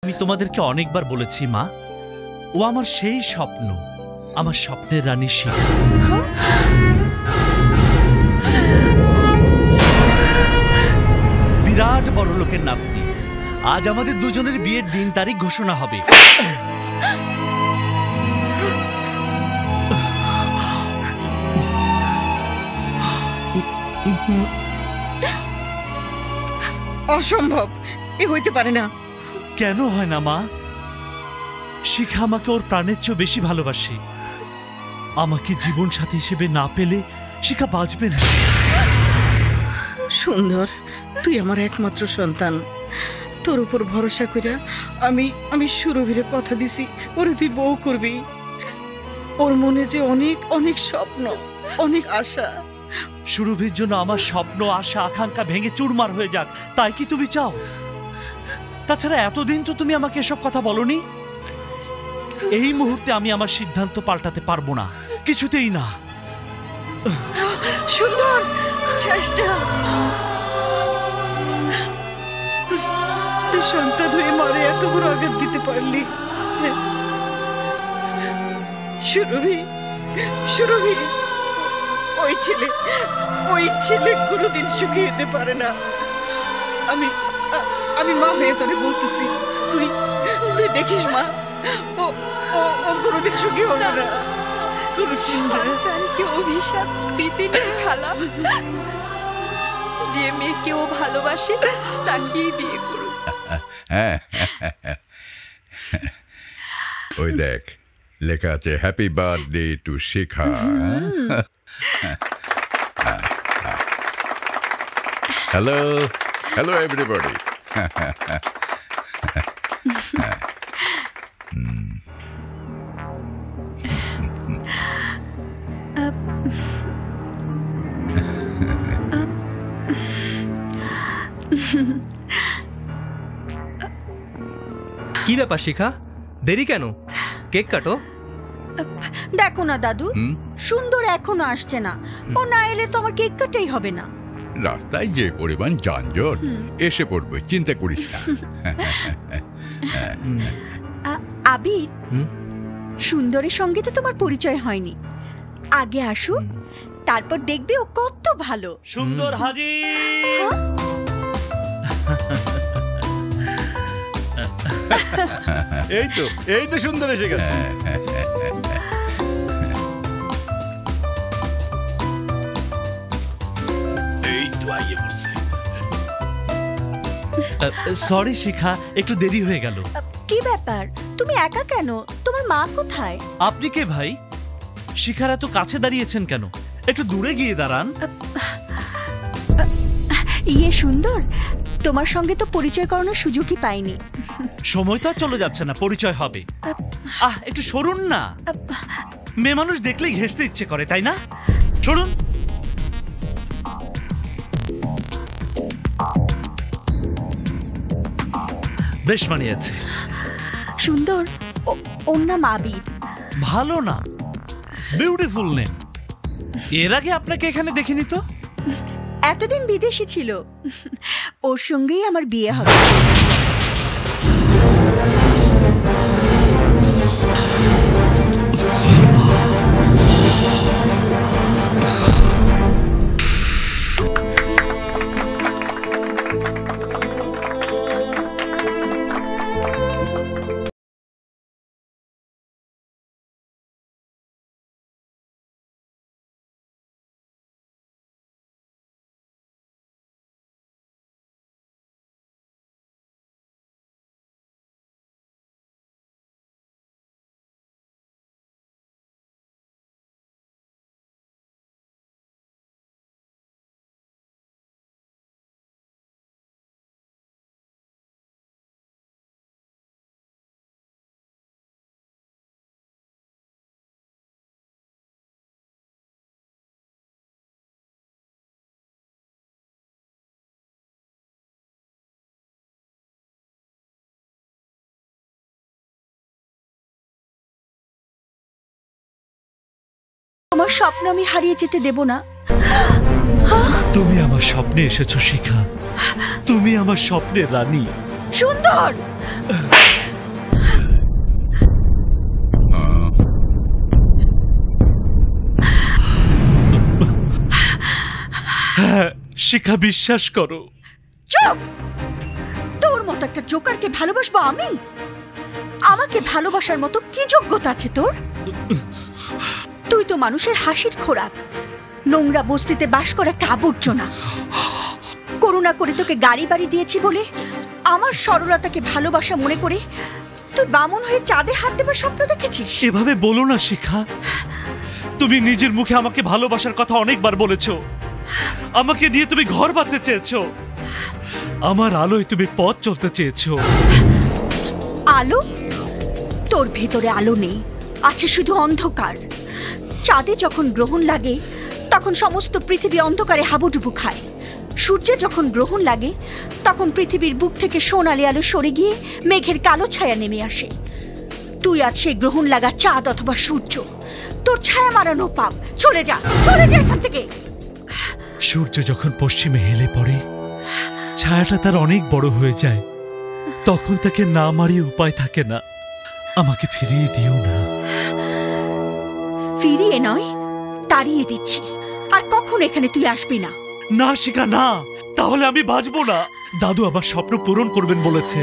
আমি তোমাদেরকে অনেকবার বলেছি মা, ও আমার সেই স্বপ্ন, আমার স্বপ্নের রানী শিখা। বিরাট বড় লোকের নাতনি। আজ আমাদের দুজনের বিয়ের দিন তারিখ ঘোষণা হবে। অসম্ভব, এ হইতে পারে না। কেন হয় না মা? শিখা আমাকে ওর প্রাণের চেয়ে বেশি ভালোবাসে। আমাকে জীবন সাথী হিসেবে না পেলে শিখা বাঁচবে না। সুন্দর, তুই আমার একমাত্র সন্তান। তোর উপর ভরসা কইরা আমি সুরভিরে কথা দিছি, ওরে তুই বউ করবি। ওর মনে যে অনেক অনেক স্বপ্ন, অনেক আশা। সুরভির জন্য আমার স্বপ্ন, আশা, আকাঙ্ক্ষা ভেঙে চুরমার হয়ে যাক, তাই কি তুমি চাও? তাছাড়া এতদিন তো তুমি আমাকে এসব কথা বলনি। এই মুহূর্তে আমি আমার সিদ্ধান্ত পাল্টাতে পারবো না, কিছুতেই না। সুন্দর, চেষ্টা। তুই সন্তান হয়ে মারে এত বড় আঘাত দিতে পারলি। সুরভি, সুরভি, ওই ছেলে কোনোদিন সুখী হতে পারে না। আমি মা হয়ে তোরে বলতেছি, তুই দেখিস মা, ও কোনোদিন সুখী হবে না। সন্তানকে অভিশাপ দিতে নেই খালা। যে মেয়েকে ও ভালোবাসে তাকেই বিয়ে করুক। ওই দেখ, লেখা আছে happy birthday to Shikha. Hello hello everybody. কি ব্যাপার শিখা, দেরি কেন? কেক কাটো। দেখো না দাদু, সুন্দর এখনো আসছে না। ও না এলে তো আমার কেক কাটাই হবে না। রাস্তায় যে পরিমাণ যানজট, এসে পড়বে, চিন্তা করিস না। আবির, সুন্দরের সঙ্গে তো তোমার পরিচয় হয়নি। আগে আসুক, তারপর দেখবে ও কত ভালো। সুন্দর হাজির। এই তো সুন্দর এসে গেছে। সরি শিখা, একটু দেরি হয়ে গেল। কি ব্যাপার, তুমি একা কেন? তোমার মা কোথায়? আপনি কে ভাই? শিখার এত কাছে দাঁড়িয়েছেন কেন? একটু দূরে গিয়ে দাঁড়ান। ইয়ে সুন্দর, তোমার সঙ্গে তো পরিচয় করানোর সুযোগই পাইনি। সময় তো আর চলে যাচ্ছে না, পরিচয় হবে। একটু সরুন না। মেয়ে মানুষ দেখলেই ঘেঁষতে ইচ্ছে করে, তাই না? সরুন। বেশ মানিয়েছে। সুন্দর, ওর নাম আবির। ভালো না, বিউটিফুল নেম। এর আগে আপনাকে এখানে দেখিনি তো। এতদিন বিদেশি ছিল। ওর সঙ্গেই আমার বিয়ে হবে। তোমার স্বপ্ন আমি হারিয়ে যেতে দেব না। তুমি আমার স্বপ্নে এসেছো শিখা, তুমি আমার স্বপ্নের রানী। সুন্দর। শিখা, বিশ্বাস করো। চুপ! তোর মতো একটা জোকারকে ভালোবাসবো আমি? আমাকে ভালোবাসার মতো কি যোগ্যতা আছে তোর? তুই তো মানুষের হাসির খোরাক, নোংরা বস্তিতে বাস করা একটা আবর্জনা। করুণা করে তোকে গাড়ি বাড়ি দিয়েছি বলে আমার সরলতাকে ভালোবাসা মনে করে তুই বামুন হয়ে চাঁদে হাত দেবার স্বপ্ন দেখেছিস? এভাবে বলো না শিখা। তুমি নিজের মুখে আমাকে ভালোবাসার কথা অনেকবার বলেছো। আমাকে নিয়ে তুমি ঘর বাঁধতে চেয়েছো, আমার আলোয় তুমি পথ চলতে চেয়েছো। আলো? তোর ভেতরে আলো নেই, আছে শুধু অন্ধকার। চাঁদে যখন গ্রহণ লাগে তখন সমস্ত পৃথিবী অন্ধকারে হাবুডুবু খায়। সূর্যে যখন গ্রহণ লাগে তখন পৃথিবীর বুক থেকে সোনালি আলো সরে গিয়ে মেঘের কালো ছায়া নেমে আসে। তুই আজ সেই গ্রহণ লাগা চাঁদ অথবা সূর্য। তোর ছায়া মারানো পাপ। চলে যা, চলে যা এখান থেকে। সূর্য যখন পশ্চিমে হেলে পড়ে, ছায়াটা তার অনেক বড় হয়ে যায়, তখন তাকে না মারিয়ে উপায় থাকে না। আমাকে ফিরিয়ে দিও না। ফিরিয়ে নয়, তাড়িয়ে দিচ্ছি। আর কখন এখানে তুই আসবি না। না শিখা, না, তাহলে আমি বাঁচবো না। দাদু আমার স্বপ্ন পূরণ করবেন বলেছে।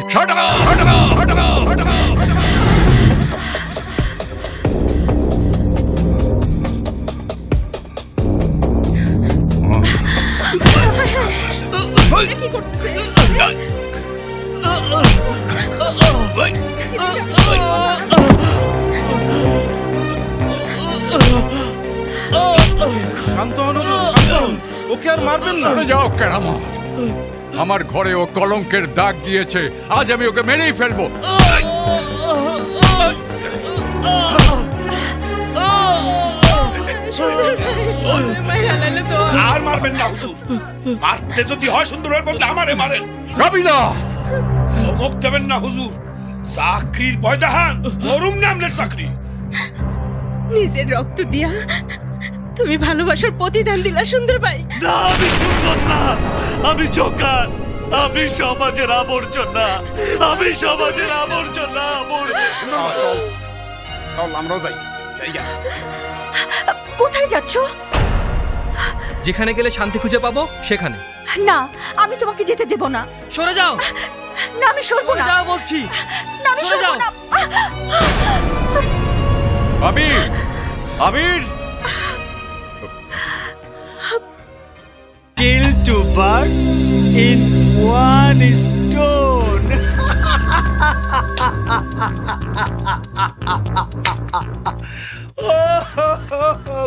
কি করতেছে? ওকে আর মারবেন না। যাও কেরামত, আমার ঘরে ও কলঙ্কের দাগ দিয়েছে, আজ আমি ওকে মেরেই ফেলবো। আর মারবেন না হুজুর, মারতে যদি হয় সুন্দরের বদলে আমারে মারেন। কাবিলা, ধমক দেবেন না হুজুর, চাকরির ভয় দেখান, মরুম না আপনার চাকরি। নিজের রক্ত দিয়া তুমি ভালোবাসার প্রতিদান দিলা সুন্দর ভাই। না, আমি সুন্দর না, আমি জোকার, আমি সমাজের আবর্জনা, আমি সমাজের আবর্জনা। চল আমরাও যাই। কোথায় যাচ্ছ? যেখানে গেলে শান্তি খুঁজে পাবো সেখানে। না, আমি তোমাকে যেতে দেব না। সরে যাও, না, আমি সরবো না। যাও বলছি। না, আমি সরে সরবো যাও। না। আবির, আবির, Kill two birds in one stone.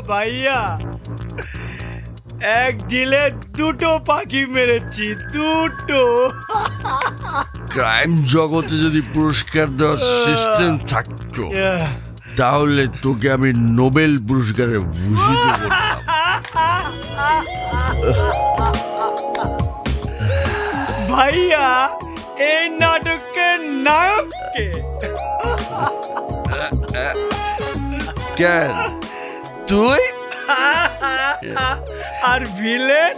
ভাইয়া, এক ঢিলে দুটো পাখি মেরেছি, দুটো। ক্রাইম জগতে যদি পুরস্কার দেওয়ার সিস্টেম থাকতো তাহলে তোকে আমি নোবেল পুরস্কারে ভূষিত করতাম। ভাইয়া, এই নাটকের নায়ক কে? কেন তুই? আর ভিলেন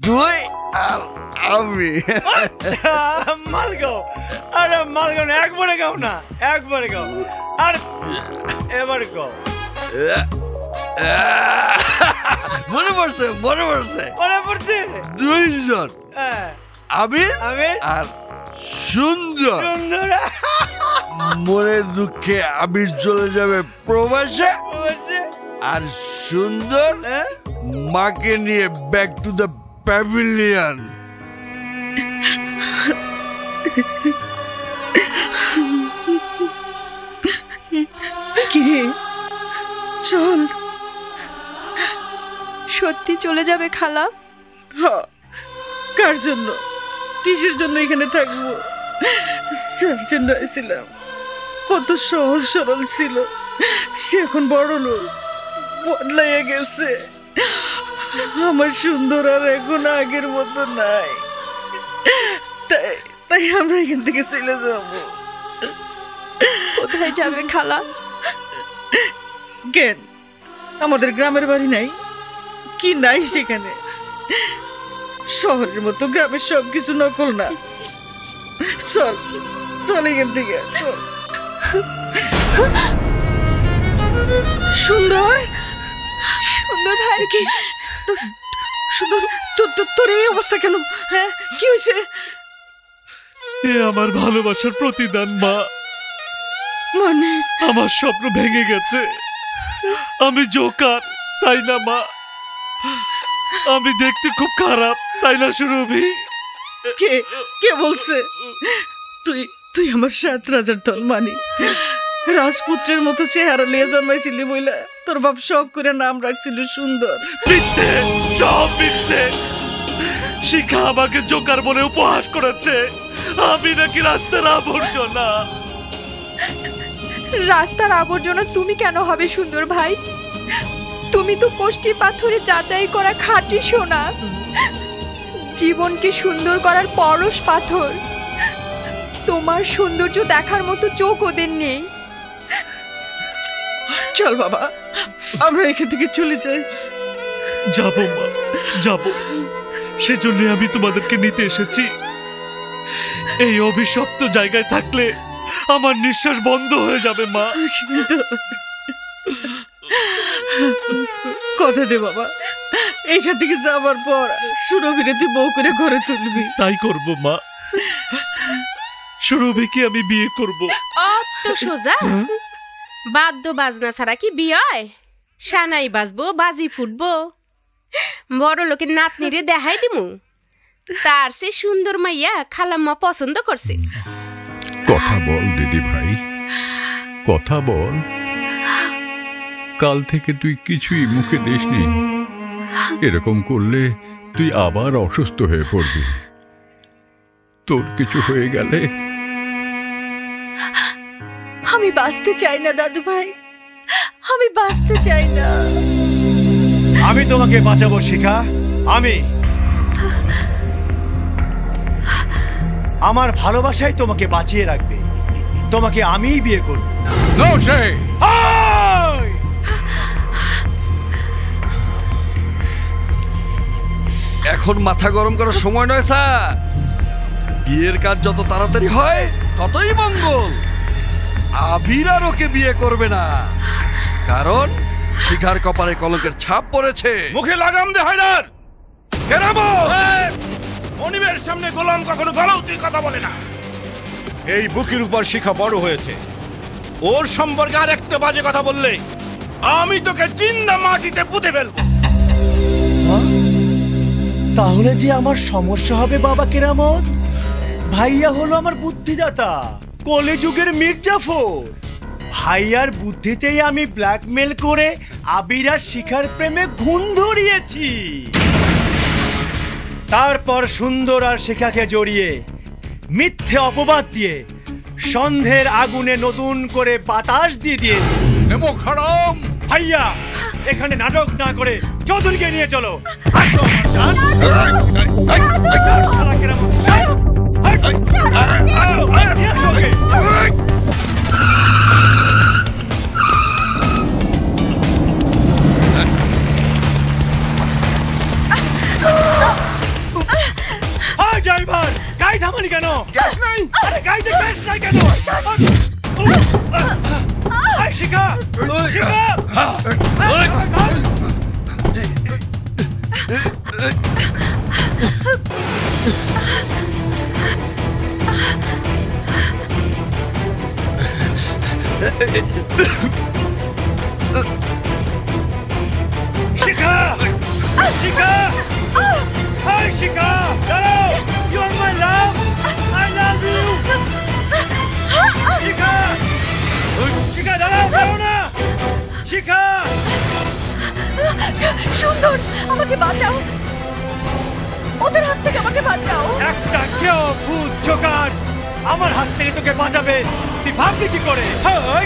তুই আর আমি। মালগাও, আরে মালগাও না, একবারে গাও না, একবারে গাও। আর এবারে গাও। মনে পড়ছে, মনে পড়ছে, মনে পড়ছে? দুইজন, আবির আর সুন্দর। সুন্দর। মনের দুঃখে আবির চলে যাবে প্রবাসে, আর সুন্দর মাকে নিয়ে ব্যাক টু দ্য প্যাভিলিয়ন। কিরে, চল। সত্যি চলে যাবে খালা? কার জন্য, কিসের জন্য এখানে থাকবো? যার জন্য এসেছিলাম, কত সহজ সরল ছিল, সে এখন বড় লোক, বদলাইয়া গেছে। আমার সুন্দর আর এখন আগের মতো নাই। তাই আমরা এখান থেকে চলে যাব। কোথায় যাবে খালা? কেন, আমাদের গ্রামের বাড়ি নাই? কি নাই সেখানে? শহরের মতো গ্রামের সবকিছু নকল না। চল, চল এখান থেকে, চল। সুন্দর, সুন্দর ভাই কি? সুন্দর তোর এই অবস্থা কেন? হ্যাঁ, কি হয়েছে? এ আমার ভালোবাসার প্রতিদান মা। মানে আমার স্বপ্ন ভেঙে গেছে। আমি জোকার, তাই না মা? আমি দেখতে খুব খারাপ, তাই না সুরভি? কে বলছে? তুই আমার 7 রাজার ধন মানি, রাজপুত্রের মতো চেহারা নিয়ে জন্মাইছিলি বইলা তোর বাপ শখ করে নাম রাখছিল সুন্দর। মিথ্যে, সব মিথ্যে। শিখা আমাকে জোকার বলে উপহাস করেছে। আমি নাকি রাস্তার আবর্জনা। রাস্তার আবর্জনা তুমি কেন হবে সুন্দর ভাই? তুমি তো কষ্টি পাথরে যাচাই করা খাঁটি সোনা, জীবনকে সুন্দর করার পরশ পাথর। তোমার সৌন্দর্য দেখার মতো চোখ ওদের নেই। চল বাবা, আমরা এখান থেকে চলে যাই। যাবো মা, যাবো। সেজন্য আমি তোমাদেরকে নিতে এসেছি। এই অভিশপ্ত জায়গায় থাকলে আমার নিঃশ্বাস বন্ধ হয়ে যাবে মা। কথা দে বাবা, এইখান থেকে যাবার পর সুরভিরে তুই বউ করে ঘরে তুলবি। তাই করব মা। সুরভিকে আমি বিয়ে করব। অত সোজা? বাদ্য বাজনা ছাড়া কি বিয়ে হয়? সানাই বাজবো, বাজি ফুটবো, বড় লোকের নাতনিরে দেখাই দিমু। তার সে সুন্দর মাইয়া খালাম্মা পছন্দ করছে। কথা বল দিদি ভাই, কথা বল। কাল থেকে তুই কিছুই মুখে দিসনি। এরকম করলে তুই আবার অসুস্থ হয়ে পড়বি। তোর কিছু হয়ে গেলে আমি বাঁচতে চাই না দাদু ভাই, আমি বাঁচতে চাই না। আমি তোমাকে বাঁচাবো শিখা। আমি আমার ভালোবাসাই তোমাকে বাঁচিয়ে রাখবে। তোমাকে আমিই বিয়ে করব। এখন মাথা গরম করার সময় নয় স্যার। বিয়ের কাজ যত তাড়াতাড়ি হয় ততই মঙ্গল। আবির আর ওকে বিয়ে করবে না, কারণ শিখার কপালে কলঙ্কের ছাপ পড়েছে। মুখে লাগাম দে হায়দার। কেরামো মনিবের সামনে গোলাম কখনো গলাউতি কথা বলে না। এই বুকের উপর শিখা বড় হয়েছে, ওর সম্পর্কে আর একটা বাজে কথা বললে আমি তোকে জিন্দা মাটিতে পুঁতে ফেলবো। তাহলে যে আমার সমস্যা হবে বাবা কেরামত। ভাইয়া হলো আমার বুদ্ধিদাতা, কলিযুগের মির্জাফর। ভাইয়ার বুদ্ধিতেই আমি ব্ল্যাকমেল করে আবির আর শিখার প্রেমে ঘুণ ধরিয়েছি। তারপর সুন্দর আর শিখাকে জড়িয়ে মিথ্যে অপবাদ দিয়ে সন্ধ্যের আগুনে নতুন করে বাতাস দিয়ে দিয়েছি। ভাইয়া, এখানে নাটক না করে চৌধুরীকে নিয়ে চলো। ড্রাইভার, গাড়ি থামালি কেন? গ্যাস নাই। আরে গাড়িতে গ্যাস নাই কেন? শিখা, শিখা, শিখা, হাই শিখা, দাঁড়াও। You are my love. I love you. শিখা, শিখা দাঁড়াও, দাঁড়াও না। শিখা, সুন্দর, আমাকে বাঁচাও, ওদের হাত থেকে আমাকে বাঁচাও। একটা কেউ ভূত জোকার আমার হাত থেকে তোকে বাঁচাবে তুই ভাবলি কি করে? Oi!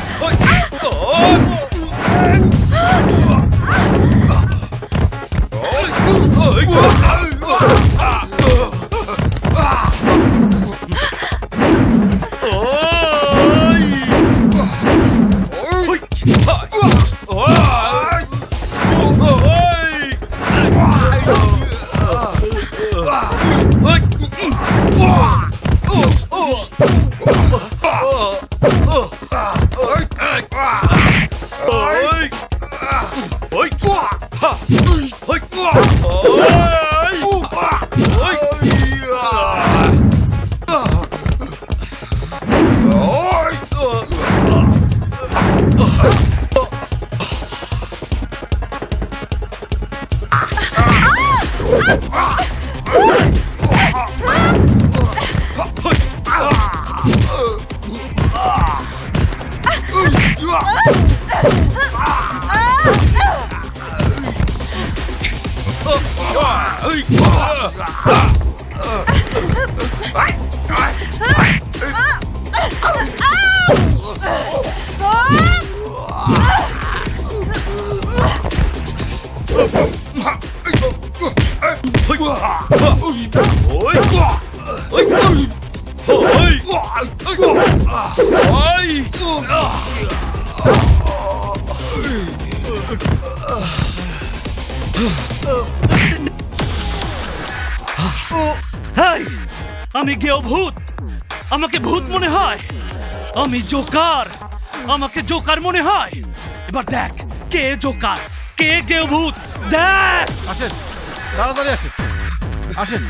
আমি গেও ভূত, আমাকে ভূত মনে হয়। আমি জোকার, আমাকে জোকার মনে হয়। এবার দেখ কে জোকার, কে গেও ভূত। দেখ, আসেন, তাড়াতাড়ি আসেন, আসেন।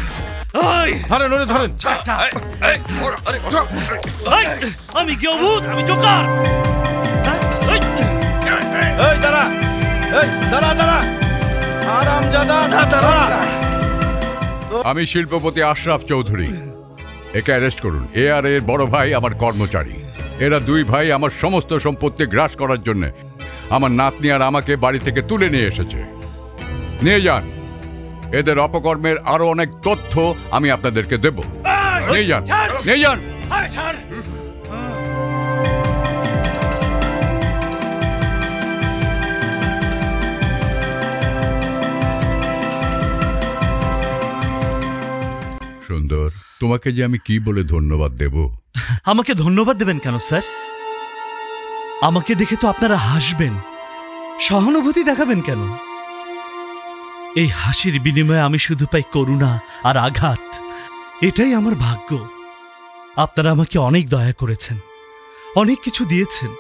ধরেন ওরে ধরেন। আমি গেও ভূত, আমি জোকার। দাঁড়া, দাঁড়া দাঁড়া, হারামজাদা দাঁড়া। আমি শিল্পপতি আশরাফ চৌধুরী। একে অ্যারেস্ট করুন। এ আর এর বড় ভাই আমার কর্মচারী। এরা দুই ভাই আমার সমস্ত সম্পত্তি গ্রাস করার জন্য আমার নাতনি আর আমাকে বাড়ি থেকে তুলে নিয়ে এসেছে। নিয়ে যান, এদের অপকর্মের আরো অনেক তথ্য আমি আপনাদেরকে দেব। নিয়ে যান, নিয়ে যান। সুন্দর, তোমাকে যে আমি কি বলে ধন্যবাদ দেব? আমাকে ধন্যবাদ দেবেন কেন স্যার? আমাকে দেখে তো আপনারা হাসবেন, সহানুভূতি দেখাবেন কেন? এই হাসির বিনিময়ে আমি শুধু পাই করুণা আর আঘাত। এটাই আমার ভাগ্য। আপনারা আমাকে অনেক দয়া করেছেন, অনেক কিছু দিয়েছেন,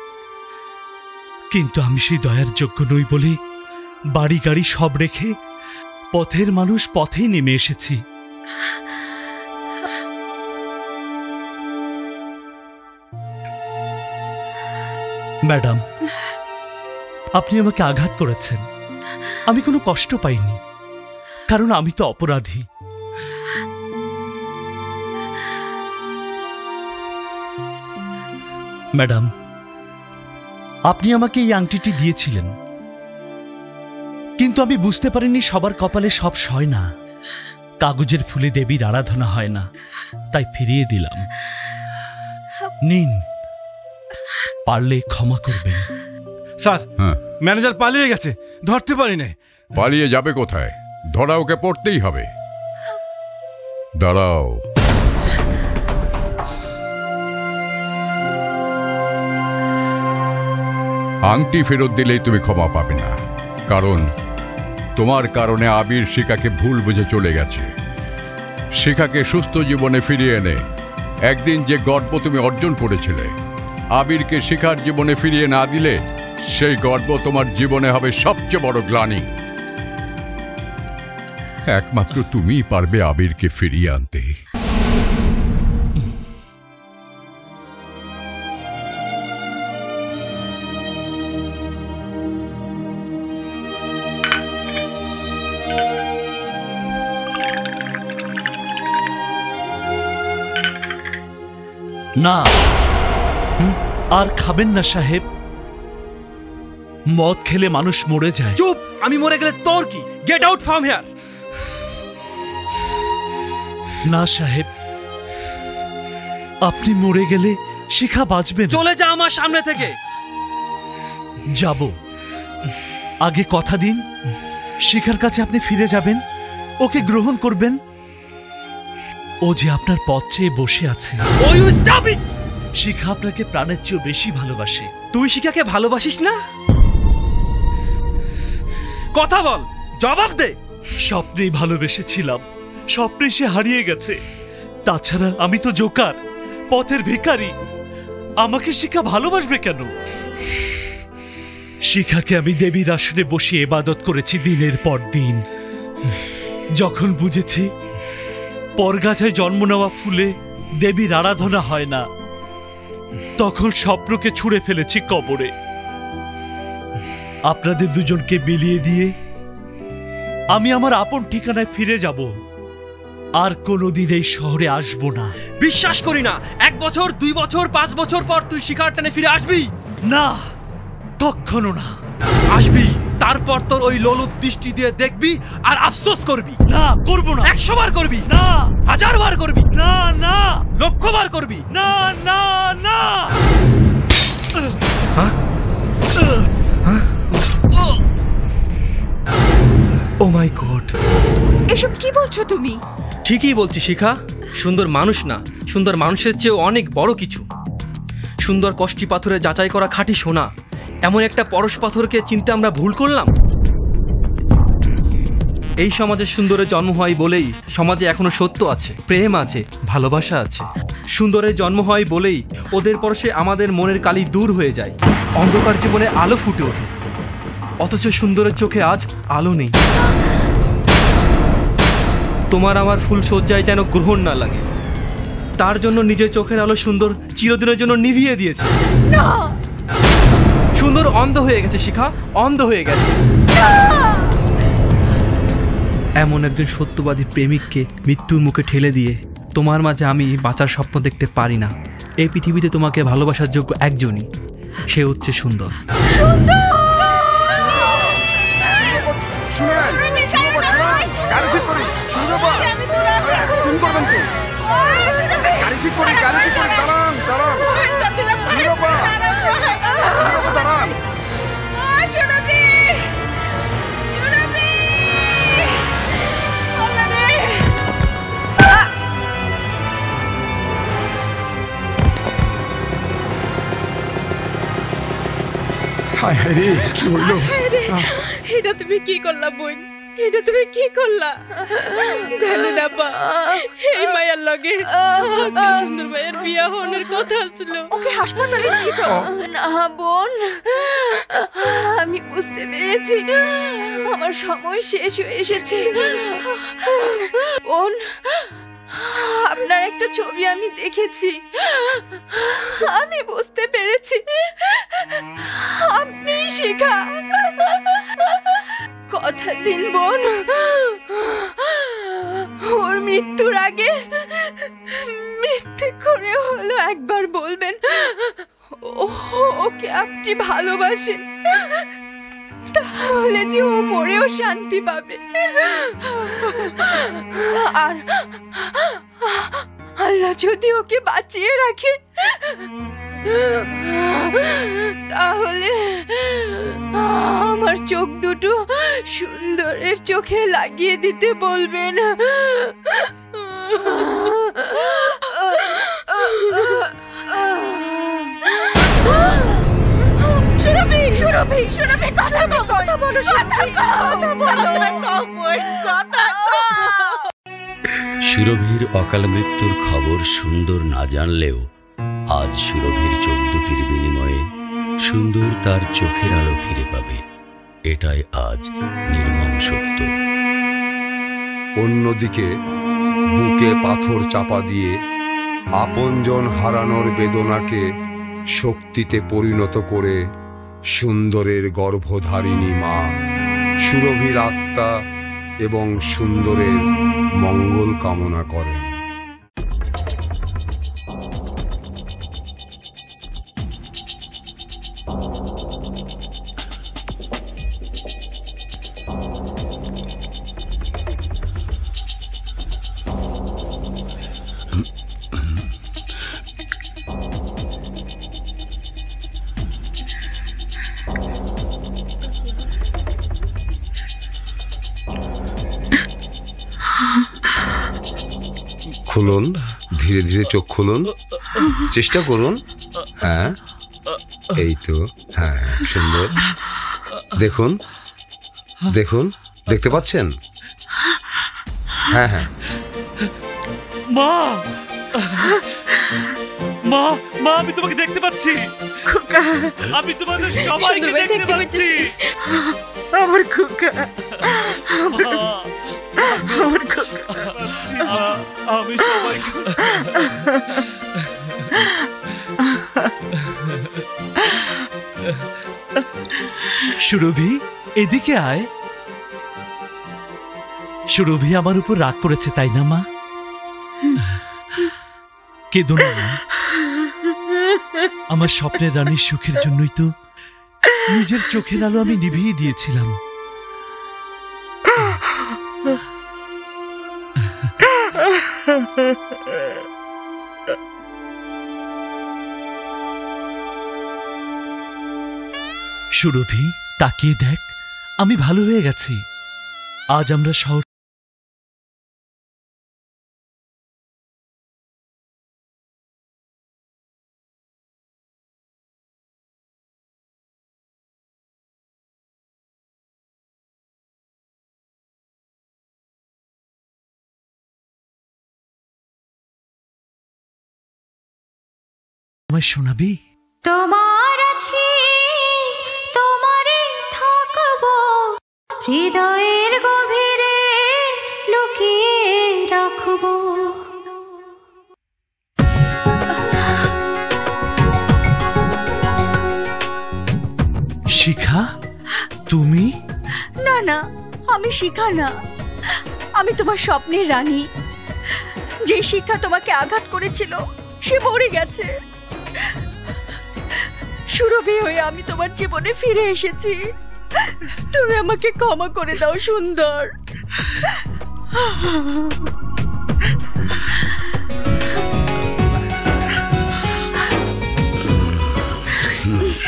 কিন্তু আমি সেই দয়ার যোগ্য নই বলে বাড়ি গাড়ি সব রেখে পথের মানুষ পথেই নেমে এসেছি। ম্যাডাম, আপনি আমাকে আঘাত করেছেন, আমি কোনো কষ্ট পাইনি, কারণ আমি তো অপরাধী। ম্যাডাম, আপনি আমাকে এই আংটিটি দিয়েছিলেন, কিন্তু আমি বুঝতে পারিনি সবার কপালে সব সয় না। কাগজের ফুলে দেবীর আরাধনা হয় না, তাই ফিরিয়ে দিলাম। নিন, পারলে ক্ষমা করবেন। স্যার, ম্যানেজার পালিয়ে গেছে, ধরতে পারি না। পালিয়ে যাবে কোথায়? ধরা ওকে পড়তেই হবে। দাঁড়াও। আংটি ফেরত দিলেই তুমি ক্ষমা পাবে না, কারণ তোমার কারণে আবির শিখাকে ভুল বুঝে চলে গেছে। শিখাকে সুস্থ জীবনে ফিরিয়ে এনে একদিন যে গর্ব তুমি অর্জন করেছিলে, আবিরকে শিখার জীবনে ফিরিয়ে না দিলে সেই গর্ব তোমার জীবনে হবে সবচেয়ে বড় গ্লানি। একমাত্র তুমিই পারবে আবিরকে ফিরিয়ে আনতে। না, আর খাবেন না সাহেব। মদ খেলে মানুষ মরে যায়। চুপ! আমি মরে গেলে তোর কি? Get out from here. না সাহেব, আপনি মরে গেলে শিখা বাঁচবে। চলে যা আমার সামনে থেকে। যাব, আগে কথা দিন শিখার কাছে আপনি ফিরে যাবেন, ওকে গ্রহণ করবেন। ও যে আপনার পথ চেয়ে বসে আছে। শিখা আপনাকে প্রাণের চেয়ে বেশি ভালোবাসে। তুই শিখাকে ভালোবাসিস না? কথা বল, জবাব দে। স্বপ্নেই ভালোবেসেছিলাম, স্বপ্নে সে হারিয়ে গেছে। তাছাড়া আমি তো জোকার, পথের ভিখারি। আমাকে শিখা ভালোবাসবে কেন? শিখাকে আমি দেবীর আসনে বসে ইবাদত করেছি দিনের পর দিন। যখন বুঝেছি পরগাছায় জন্ম নেওয়া ফুলে দেবীর আরাধনা হয় না, তখন স্বপ্নকে ছুঁড়ে ফেলেছি কবরে। আপনাদের দুজনকে বিলিয়ে দিয়ে আমি আমার আপন ঠিকানায় ফিরে যাব। আর কোনোদিন এই শহরে আসবো না। বিশ্বাস করি না। 1 বছর 2 বছর 5 বছর পর তুই শিখার টানে ফিরে আসবি? না, কখনো না। আসবি, তারপর তোর ওই লোলুপ দৃষ্টি দিয়ে দেখবি আর আফসোস করবি। না, করবো না। 100 বার করবি, না 1000 বার করবি, না না 1,00,000 বার করবি। না না না। ও মাই গড, এসব কি বলছো তুমি? ঠিকই বলছি শিখা। সুন্দর মানুষ না, সুন্দর মানুষের চেয়েও অনেক বড় কিছু। সুন্দর কষ্টি পাথরে যাচাই করা খাঁটি সোনা, এমন একটা পরশ পাথরকে চিনতে আমরা ভুল করলাম। এই সমাজে সুন্দরের জন্ম হয় বলেই সমাজে এখনো সত্য আছে, প্রেম আছে, ভালোবাসা আছে। সুন্দরের জন্ম হয় বলেই ওদের পরশে আমাদের মনের কালি দূর হয়ে যায়, অন্ধকার জীবনে আলো ফুটে ওঠে। অথচ সুন্দরের চোখে আজ আলো নেই। তোমার আমার ফুল সজ্জায় যেন গ্রহণ না লাগে, তার জন্য নিজের চোখের আলো সুন্দর চিরদিনের জন্য নিভিয়ে দিয়েছে। সুন্দর অন্ধ হয়ে গেছে শিখা, অন্ধ হয়ে গেছে। এমন একজন সত্যবাদী প্রেমিককে মৃত্যুর মুখে ঠেলে দিয়ে তোমার মাঝে আমি বাঁচার স্বপ্ন দেখতে পারি না। এই পৃথিবীতে তোমাকে ভালোবাসার যোগ্য একজনই, সে হচ্ছে সুন্দর। কি হইল? এটা তুমি কি করলা বোন? এটা তুমি কি করলা? জানি না পা, এই মায়ের লগে সুন্দর মায়ের বিয়া হওয়ার কথা ছিল। ওকে হাসপাতালে নিয়ে যাও। না বোন, আমি বুঝতে পেরেছি আমার সময় শেষ হয়ে এসেছে। বোন, আপনার একটা ছবি আমি দেখেছি, আমি বুঝতে পেরেছি আপনি শিখা। কথা দিন বোন, ওর মৃত্যুর আগে মিথ্যে করে হলো একবার বলবেন ওকে আপনি ভালোবাসেন, তাহলে যে ও মরেও শান্তি পাবে। আর আল্লাহ যদি ওকে বাঁচিয়ে রাখে, তাহলে আমার চোখ দুটো সুন্দরের চোখে লাগিয়ে দিতে বলবেন। সুরভি, সুরভি, সুরভি, কথা বলো, কথা বলো, কথা বলো। সুরভির অকাল মৃত্যুর খবর সুন্দর না জানলেও আজ সুরভির চোখ দুটির বিনিময়ে সুন্দর তার চোখের আলো ফিরে পাবে, এটাই আজ নির্মম সত্য। অন্যদিকে বুকে পাথর চাপা দিয়ে আপনজন হারানোর বেদনাকে শক্তিতে পরিণত করে সুন্দরের গর্ভধারিণী মা সুরভির আত্মা এবং সুন্দরের মঙ্গল কামনা করেন। খুলুন, ধীরে ধীরে চোখ খুলুন, চেষ্টা করুন। হ্যাঁ, এই তো, হ্যাঁ, সুন্দর। দেখুন, দেখুন, দেখতে পাচ্ছেন? হ্যাঁ হ্যাঁ। মা, মা, মা, আমি তোমাকে দেখতে পাচ্ছি। আমি তোমাদের সবাইকে দেখতে পাচ্ছি। আমার খোকা, আমার খোকা, আমি সবাইকে। সুরভি, এদিকে আয়। সুরভি আমার উপর রাগ করেছে, তাই না মা? কেঁদো না মা। আমার স্বপ্নের রানীর সুখের জন্যই তো নিজের চোখের আলো আমি নিভিয়ে দিয়েছিলাম। সুরভি, তাকিয়ে দেখ, আমি ভালো হয়ে গেছি। আজ আমরা শহর আমায় শোনাবি? তোমার আছি, তোমারই থাকবো, হৃদয়ের গভীরে লুকিয়ে রাখবো। শিখা, তুমি? না না, আমি শিখা না, আমি তোমার স্বপ্নের রানী। যে শিখা তোমাকে আঘাত করেছিল সে মরে গেছে। সুরভি হয়ে আমি তোমার জীবনে ফিরে এসেছি। তুমি আমাকে ক্ষমা করে দাও সুন্দর।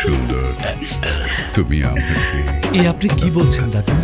সুন্দর, তুমি আমাকে... এ আপনি কি বলছেন দাদা?